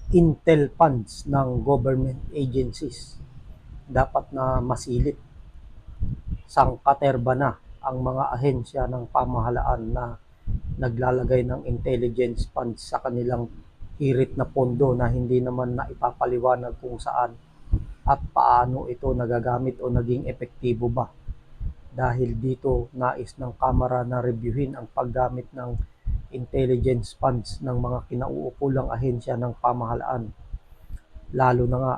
intel funds ng government agencies. Dapat na masilip, sangkaterba na ang mga ahensya ng pamahalaan na naglalagay ng intelligence funds sa kanilang hirit na pondo na hindi naman na ipapaliwanag kung saan at paano ito nagagamit o naging epektibo ba. Dahil dito, nais ng Kamara na reviewin ang paggamit ng intelligence funds ng mga kinauukulang ahensya ng pamahalaan. Lalo na nga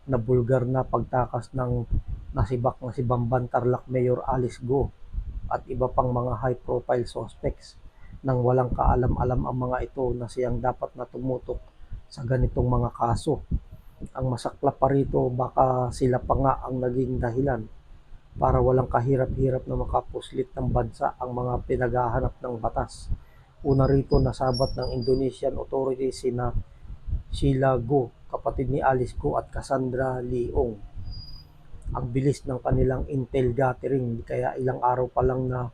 na bulgar na pagtakas ng nasibak na si Bamban Tarlac Mayor Alice Go at iba pang mga high-profile suspects nang walang kaalam-alam ang mga ito na siyang dapat na tumutok sa ganitong mga kaso. Ang masaklap pa rito, baka sila pa nga ang naging dahilan para walang kahirap-hirap na makapuslit ng bansa ang mga pinaghahanap ng batas. Una rito, nasabat ng Indonesian authorities sina Sheila Go, kapatid ni Alice Go at Cassandra Leong. Ang bilis ng kanilang intel gathering, kaya ilang araw pa lang na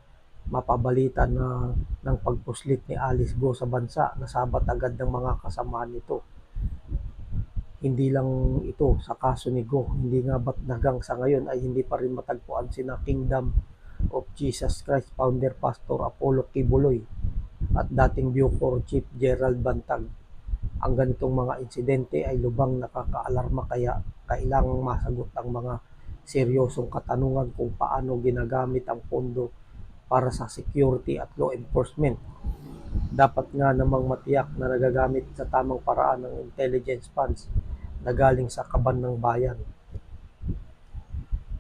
mapabalita na ng pagpuslit ni Alice Go sa bansa, nasabat agad ng mga kasamahan nito. Hindi lang ito sa kaso ni Go, hindi nga ba't hanggang sa ngayon ay hindi pa rin matagpuan sina Kingdom of Jesus Christ founder Pastor Apollo Kibuloy at dating Bucor Chief Gerald Bantag. Ang ganitong mga insidente ay lubang nakakaalarma, kaya kailangang masagot ang mga seryosong katanungan kung paano ginagamit ang pondo para sa security at law enforcement. Dapat nga namang matiyak na nagagamit sa tamang paraan ng intelligence funds na galing sa kaban ng bayan.